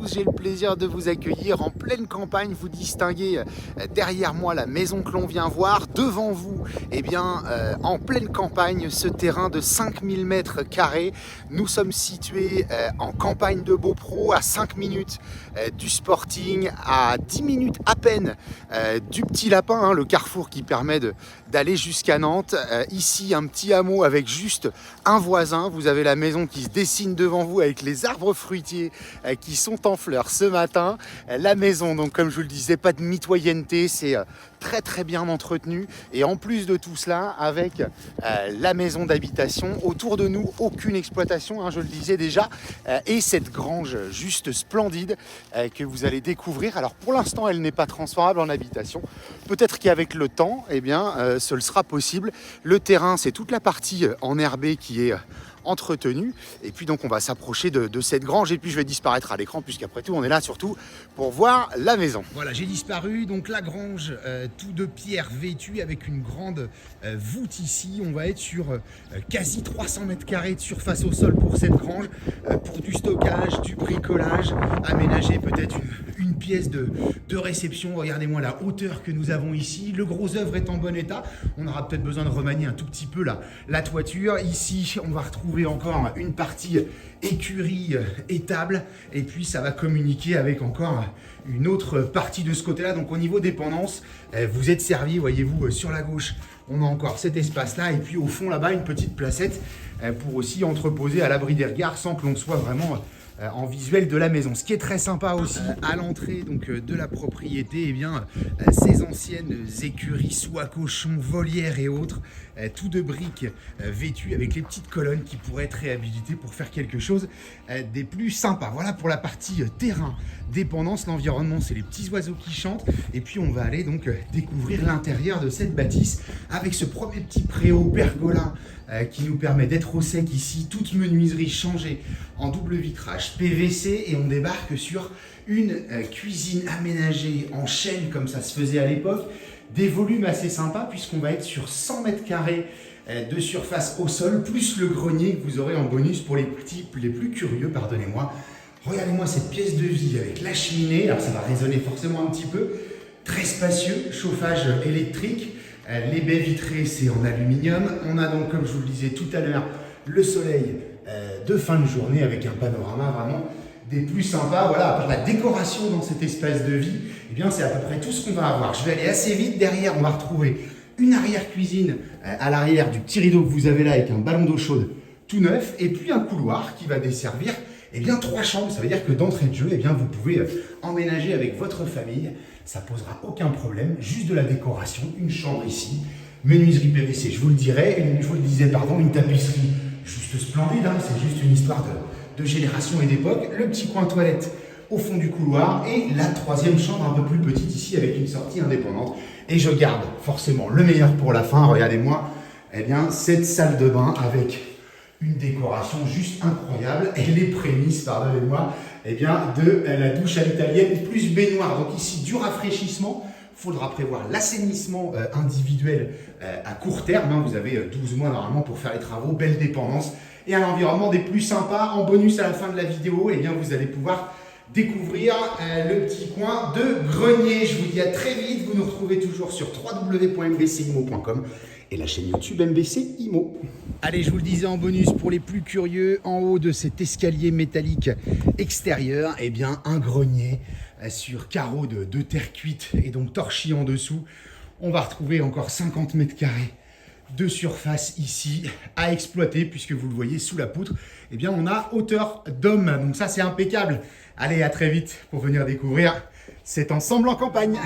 tous, j'ai le plaisir de vous accueillir en pleine campagne. Vous distinguez derrière moi la maison que l'on vient voir. Devant vous, eh bien, en pleine campagne, ce terrain de 5000 mètres carrés. Nous sommes situés en campagne de Beaupro, à 5 minutes du Sporting, à 10 minutes à peine du Petit Lapin, hein, le carrefour qui permet d'aller jusqu'à Nantes. Ici, un petit hameau avec juste un voisin. Vous avez la maison qui se dessine devant vous avec les arbres fruitiers qui sont en fleurs ce matin. La maison, donc comme je vous le disais, pas de mitoyenneté, c'est très très bien entretenu. Et en plus de tout cela, avec la maison d'habitation, autour de nous, aucune exploitation, hein, je le disais déjà, et cette grange juste splendide que vous allez découvrir. Alors pour l'instant, elle n'est pas transformable en habitation. Peut-être qu'avec le temps, eh bien, ce le sera possible. Le terrain, c'est toute la partie enherbée qui est entretenu, et puis donc on va s'approcher de cette grange, et puis je vais disparaître à l'écran puisqu'après tout on est là surtout pour voir la maison. Voilà, j'ai disparu, donc la grange tout de pierre vêtue avec une grande voûte ici. On va être sur quasi 300 mètres carrés de surface au sol pour cette grange, pour du stockage, du bricolage, aménager peut-être une pièce de réception. Regardez-moi la hauteur que nous avons ici, le gros œuvre est en bon état. On aura peut-être besoin de remanier un tout petit peu la toiture. Ici on va retrouver encore une partie écurie étable, et puis ça va communiquer avec encore une autre partie de ce côté-là. Donc au niveau dépendance, vous êtes servi, voyez-vous, sur la gauche, on a encore cet espace-là, et puis au fond là-bas, une petite placette pour aussi entreposer à l'abri des regards sans que l'on soit vraiment en visuel de la maison. Ce qui est très sympa aussi à l'entrée donc de la propriété, eh bien, ces anciennes écuries, soie cochon, volières et autres, tout de briques vêtues avec les petites colonnes qui pourraient être réhabilitées pour faire quelque chose des plus sympas. Voilà pour la partie terrain, dépendance. L'environnement, c'est les petits oiseaux qui chantent, et puis on va aller donc découvrir l'intérieur de cette bâtisse avec ce premier petit préau pergola qui nous permet d'être au sec ici, toute menuiserie changée en double vitrage PVC, et on débarque sur une cuisine aménagée en chêne comme ça se faisait à l'époque, des volumes assez sympas puisqu'on va être sur 100 mètres carrés de surface au sol, plus le grenier que vous aurez en bonus pour les plus curieux, pardonnez-moi. Regardez-moi cette pièce de vie avec la cheminée, alors ça va résonner forcément un petit peu, très spacieux, chauffage électrique. Les baies vitrées, c'est en aluminium. On a donc, comme je vous le disais tout à l'heure, le soleil de fin de journée avec un panorama vraiment des plus sympas. Voilà, à part la décoration dans cet espace de vie, eh bien, c'est à peu près tout ce qu'on va avoir. Je vais aller assez vite. Derrière, on va retrouver une arrière-cuisine à l'arrière du petit rideau que vous avez là avec un ballon d'eau chaude tout neuf, et puis un couloir qui va desservir bien 3 chambres. Ça veut dire que d'entrée de jeu, bien, vous pouvez emménager avec votre famille. Ça posera aucun problème, juste de la décoration, une chambre ici, menuiserie PVC, je vous le disais, une tapisserie juste splendide, hein, c'est juste une histoire de génération et d'époque. Le petit coin toilette au fond du couloir, et la 3e chambre un peu plus petite ici avec une sortie indépendante. Et je garde forcément le meilleur pour la fin. Regardez-moi, eh bien, cette salle de bain avec une décoration juste incroyable, et les prémices, pardonnez-moi, eh bien, de la douche à l'italienne plus baignoire. Donc ici, du rafraîchissement. Il faudra prévoir l'assainissement individuel à court terme, hein. Vous avez 12 mois normalement pour faire les travaux, belle dépendance et un environnement des plus sympas. En bonus à la fin de la vidéo, eh bien, vous allez pouvoir découvrir le petit coin de grenier. Je vous dis à très vite. Vous nous retrouvez toujours sur www.mbcimo.com et la chaîne YouTube MBC Imo. Allez, je vous le disais en bonus pour les plus curieux, en haut de cet escalier métallique extérieur, eh bien, un grenier sur carreaux de terre cuite et donc torchis en dessous. On va retrouver encore 50 mètres carrés de surface ici à exploiter, puisque vous le voyez sous la poutre, eh bien, on a hauteur d'homme. Donc ça, c'est impeccable. Allez, à très vite pour venir découvrir cet ensemble en campagne.